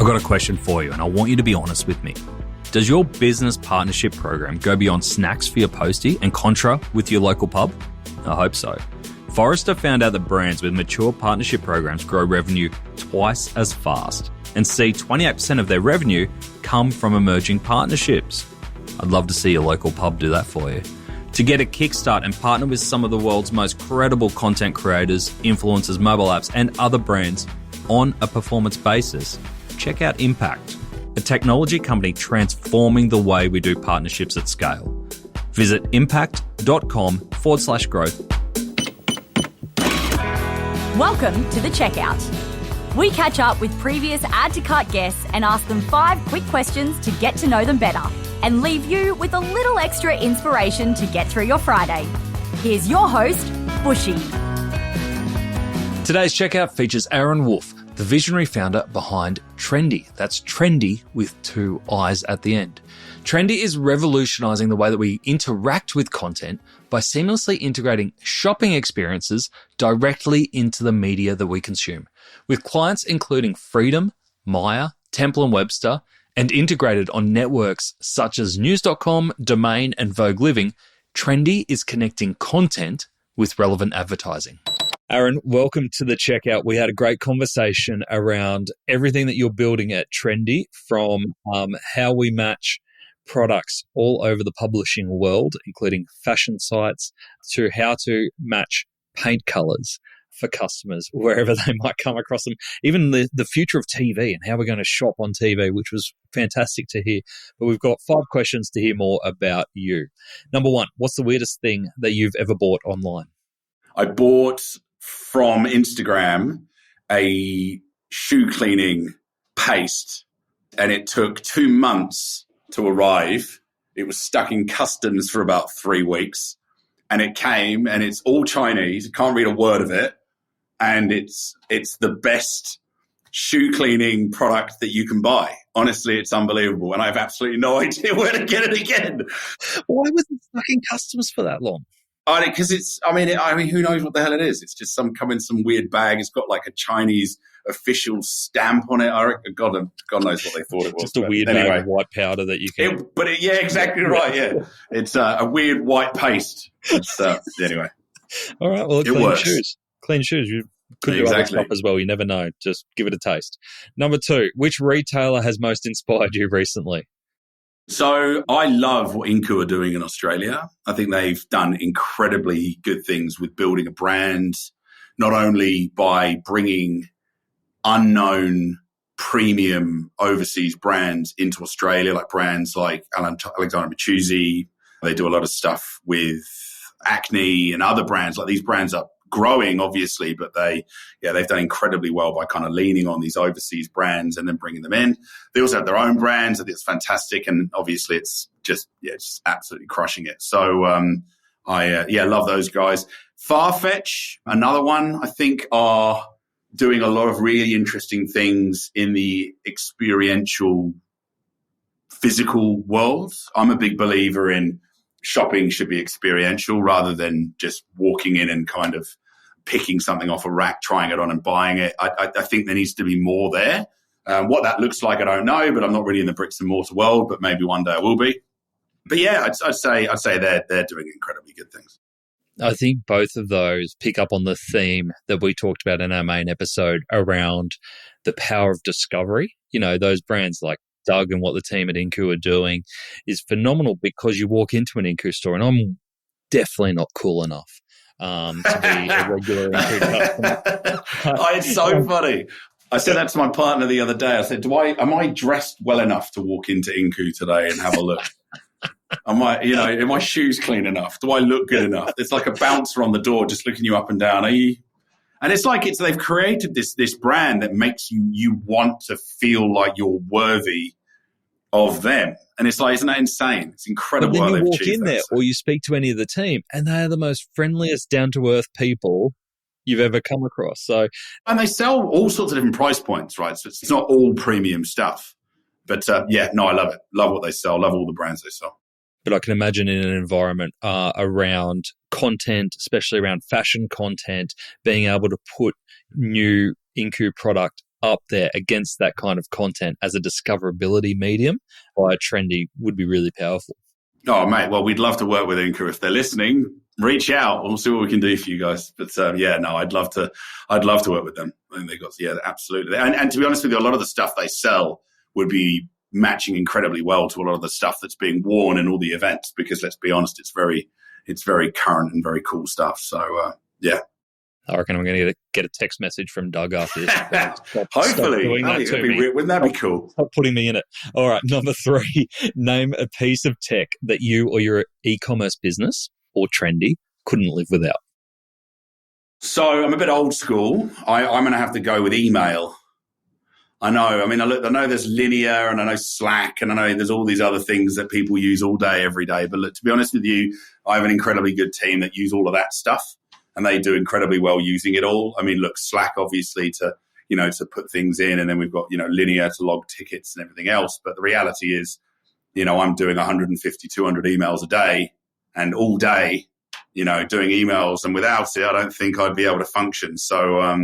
I've got a question for you, and I want you to be honest with me. Does your business partnership program go beyond snacks for your postie and contra with your local pub? I hope so. Forrester found out that brands with mature partnership programs grow revenue twice as fast and see 28% of their revenue come from emerging partnerships. I'd love to see your local pub do that for you. To get a kickstart and partner with some of the world's most credible content creators, influencers, mobile apps, and other brands on a performance basis, check out Impact, a technology company transforming the way we do partnerships at scale. Visit impact.com/growth. Welcome to The Checkout. We catch up with previous Add to Cart guests and ask them 5 quick questions to get to know them better and leave you with a little extra inspiration to get through your Friday. Here's your host, Bushy. Today's Checkout features Aaron Woolf, the visionary founder behind Trendii. That's Trendii with 2 I's at the end. Trendii is revolutionizing the way that we interact with content by seamlessly integrating shopping experiences directly into the media that we consume. With clients including Freedom, Maya, Temple & Webster, and integrated on networks such as News.com, Domain, and Vogue Living, Trendii is connecting content with relevant advertising. Aaron, welcome to The Checkout. We had a great conversation around everything that you're building at Trendii, from how we match products all over the publishing world, including fashion sites, to how to match paint colors for customers wherever they might come across them. Even the future of TV and how we're going to shop on TV, which was fantastic to hear. But we've got 5 questions to hear more about you. Number 1, what's the weirdest thing that you've ever bought online? I bought from Instagram a shoe cleaning paste, and it took 2 months to arrive. It was stuck in customs for about 3 weeks, and it came, and it's all Chinese. You can't read a word of it, and it's the best shoe cleaning product that you can buy. Honestly, it's unbelievable, and I have absolutely no idea where to get it again. Why was it stuck in customs for that long? Because who knows what the hell it is? It's just some weird bag. It's got like a Chinese official stamp on it. God knows what they thought it was. Just a weird bag of white powder that you can. Yeah, exactly right. Yeah, it's a weird white paste. Anyway. All right. Well, clean shoes. You could do other stuff as well. You never know. Just give it a taste. Number 2, which retailer has most inspired you recently? So I love what Inku are doing in Australia. I think they've done incredibly good things with building a brand, not only by bringing unknown premium overseas brands into Australia, like brands like Alexander Machuzi. They do a lot of stuff with Acne and other brands. Like, these brands are growing, obviously, but they've done incredibly well by kind of leaning on these overseas brands and then bringing them in. They also have their own brands. I think it's fantastic, and obviously it's just absolutely crushing it. So I love those guys. Farfetch, another one, I think, are doing a lot of really interesting things in the experiential physical world. I'm a big believer in shopping should be experiential rather than just walking in and kind of picking something off a rack, trying it on and buying it. I think there needs to be more there. What that looks like, I don't know, but I'm not really in the bricks and mortar world, but maybe one day I will be. But yeah, I'd say they're doing incredibly good things. I think both of those pick up on the theme that we talked about in our main episode around the power of discovery. You know, those brands like Doug and what the team at Inku are doing is phenomenal, because you walk into an Inku store, and I'm definitely not cool enough to be a regular Inku customer. It's so funny. I said that to my partner the other day. I said, am I dressed well enough to walk into Inku today and have a look? Are my shoes clean enough? Do I look good enough? It's like a bouncer on the door just looking you up and down. Are you? And it's like they've created this brand that makes you want to feel like you're worthy of them. And it's like, isn't that insane? It's incredible. But then you walk in there or you speak to any of the team, and they are the most friendliest, down-to-earth people you've ever come across. And they sell all sorts of different price points, right? So it's not all premium stuff. But I love it. Love what they sell. Love all the brands they sell. But I can imagine in an environment around content, especially around fashion content, being able to put new Inku product up there against that kind of content as a discoverability medium via Trendii would be really powerful. Oh, mate, well, we'd love to work with Inca. If they're listening, reach out. We'll see what we can do for you guys. But I'd love to work with them. I think they got, absolutely. And to be honest with you, a lot of the stuff they sell would be matching incredibly well to a lot of the stuff that's being worn in all the events, because let's be honest, it's very current and very cool stuff. So, I reckon I'm going to get a text message from Doug after this. Hopefully. Wouldn't that be cool? Stop putting me in it. All right, number 3, name a piece of tech that you or your e-commerce business or Trendii couldn't live without. So I'm a bit old school. I'm going to have to go with email. I know. I mean, I know there's Linear and I know Slack and I know there's all these other things that people use all day, every day. But look, to be honest with you, I have an incredibly good team that use all of that stuff. And they do incredibly well using it all. I mean, look, Slack obviously to put things in, and then we've got, Linear to log tickets and everything else. But the reality is, I'm doing 150, 200 emails a day and all day, doing emails. And without it, I don't think I'd be able to function. So,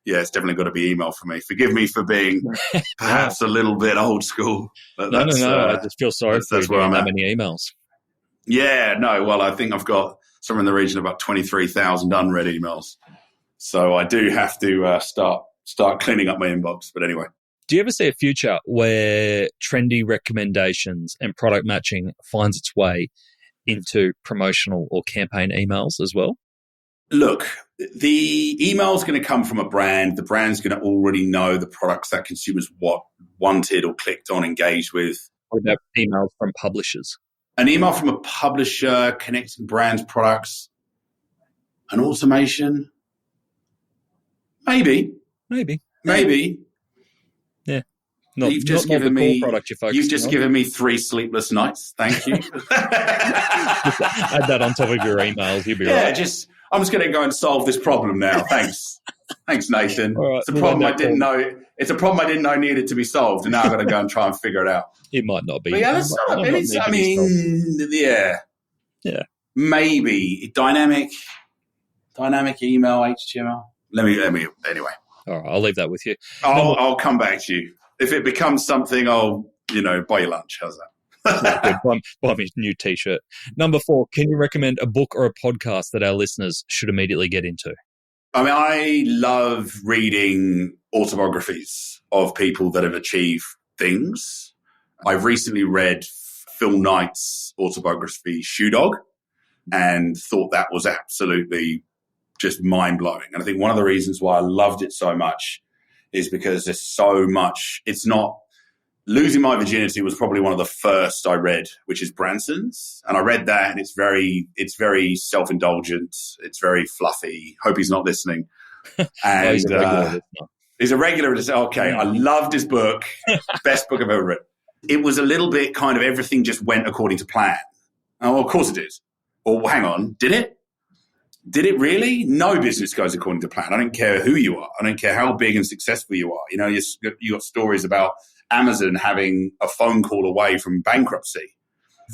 it's definitely got to be email for me. Forgive me for being perhaps a little bit old school. But no. I just feel sorry for you doing that many emails. Yeah, no. Well, I think I've got somewhere in the region of about 23,000 unread emails. So I do have to start cleaning up my inbox. But anyway. Do you ever see a future where Trendii recommendations and product matching finds its way into promotional or campaign emails as well? Look, the email is going to come from a brand. The brand's going to already know the products that consumers wanted or clicked on, engaged with. What about emails from publishers? An email from a publisher connecting brands, products, an automation. Maybe. Yeah. You've just given me 3 sleepless nights. Thank you. Add that on top of your emails. You'll be right. I'm just going to go and solve this problem now. Thanks, Nathan. Right, it's a problem I didn't know. It's a problem I didn't know needed to be solved, and now I've got to go and try and figure it out. It might not be. But yeah, maybe dynamic email, HTML. Let me. Anyway. All right, I'll leave that with you. I'll come back to you if it becomes something. I'll buy you lunch. How's that? Good. Buy me a new T-shirt. Number 4, can you recommend a book or a podcast that our listeners should immediately get into? I mean, I love reading autobiographies of people that have achieved things. I've recently read Phil Knight's autobiography, Shoe Dog, and thought that was absolutely just mind-blowing. And I think one of the reasons why I loved it so much is because there's so much. It's not Losing My Virginity was probably one of the first I read, which is Branson's. And I read that, and it's very self-indulgent. It's very fluffy. Hope he's not listening. And he's a regular. Okay, I loved his book. Best book I've ever read. It was a little bit kind of everything just went according to plan. Oh, well, of course it did. Or hang on, did it? Did it really? No business goes according to plan. I don't care who you are. I don't care how big and successful you are. You got stories about Amazon having a phone call away from bankruptcy.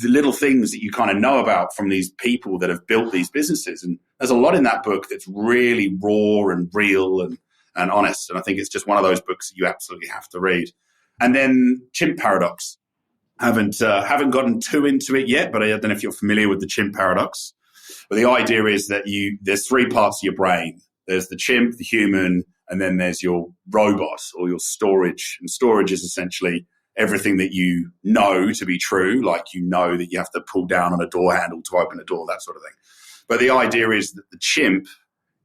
The little things that you kind of know about from these people that have built these businesses. And there's a lot in that book that's really raw and real and honest. And I think it's just one of those books that you absolutely have to read. And then Chimp Paradox. Haven't gotten too into it yet, but I don't know if you're familiar with the Chimp Paradox. But the idea is that there's 3 parts of your brain. There's the chimp, the human, and then there's your robot or your storage. And storage is essentially everything that you know to be true, like that you have to pull down on a door handle to open a door, that sort of thing. But the idea is that the chimp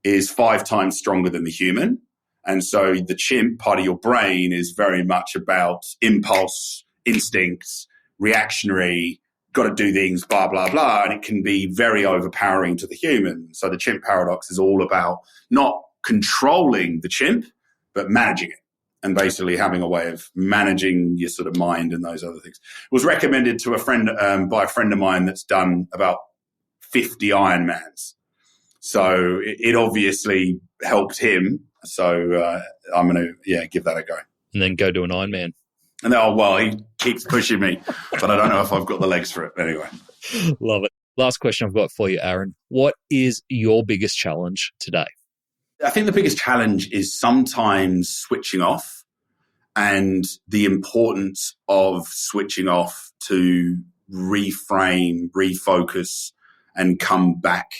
is 5 times stronger than the human. And so the chimp part of your brain is very much about impulse, instincts, reactionary, got to do things, blah, blah, blah. And it can be very overpowering to the human. So the Chimp Paradox is all about not controlling the chimp, but managing it and basically having a way of managing your sort of mind and those other things. It was recommended to a friend by a friend of mine that's done about 50 Ironmans. So it obviously helped him. So I'm going to, give that a go. And then go do an Ironman. And he keeps pushing me, but I don't know if I've got the legs for it. Anyway. Love it. Last question I've got for you, Aaron. What is your biggest challenge today? I think the biggest challenge is sometimes switching off. and the importance of switching off to reframe, refocus, and come back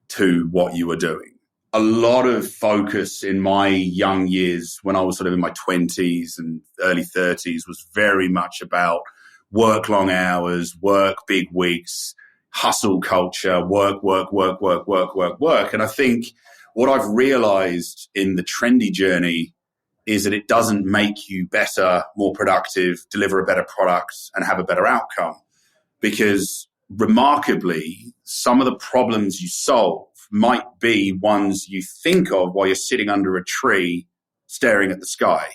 to what you were doing. A lot of focus in my young years when I was sort of in my 20s and early 30s was very much about work long hours, work big weeks, hustle culture, work. And I think what I've realized in the Trendii journey is that it doesn't make you better, more productive, deliver a better product, and have a better outcome. Because remarkably, some of the problems you solve might be ones you think of while you're sitting under a tree staring at the sky.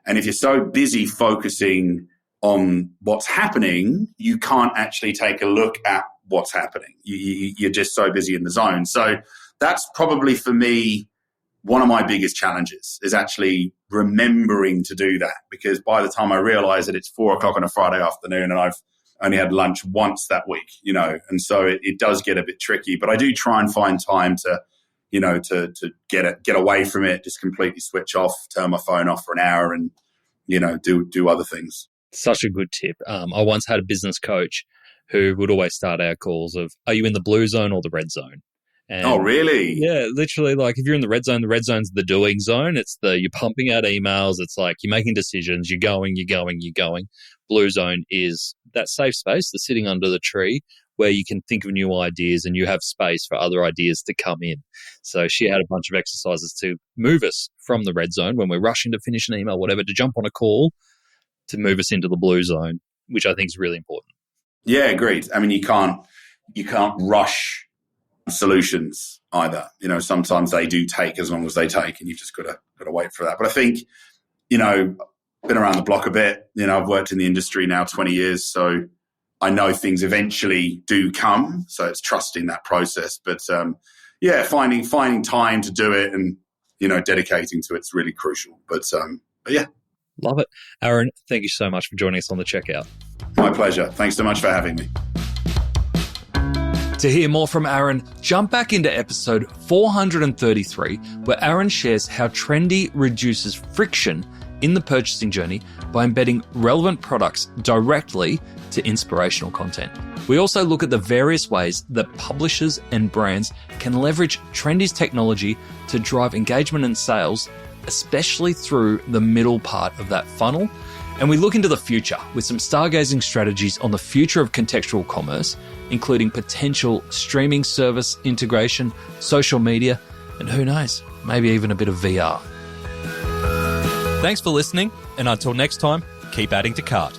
And if you're so busy focusing on what's happening, you can't actually take a look at what's happening. You're just so busy in the zone. So that's probably for me one of my biggest challenges, is actually remembering to do that. Because by the time I realize that it's 4:00 on a Friday afternoon and I've only had lunch once that week, and so it does get a bit tricky. But I do try and find time to get away from it, just completely switch off, turn my phone off for an hour, and do other things. Such a good tip. I once had a business coach who would always start our calls of, are you in the blue zone or the red zone? And oh, really? Yeah, literally, like if you're in the red zone's the doing zone. It's you're pumping out emails. It's like you're making decisions. You're going. Blue zone is that safe space, the sitting under the tree where you can think of new ideas and you have space for other ideas to come in. So she had a bunch of exercises to move us from the red zone when we're rushing to finish an email, whatever, to jump on a call, to move us into the blue zone, which I think is really important. Yeah, agreed. I mean, you can't rush solutions either. Sometimes they do take as long as they take, and you've just got to wait for that. But I think, been around the block a bit. I've worked in the industry now 20 years, so I know things eventually do come. So it's trusting that process. But finding time to do it and dedicating to it's really crucial. But yeah. Love it. Aaron, thank you so much for joining us on the checkout. My pleasure. Thanks so much for having me. To hear more from Aaron, jump back into episode 433, where Aaron shares how Trendii reduces friction in the purchasing journey by embedding relevant products directly to inspirational content. We also look at the various ways that publishers and brands can leverage Trendii's technology to drive engagement and sales, especially through the middle part of that funnel. And we look into the future with some stargazing strategies on the future of contextual commerce, including potential streaming service integration, social media, and who knows, maybe even a bit of VR. Thanks for listening, and until next time, keep adding to cart.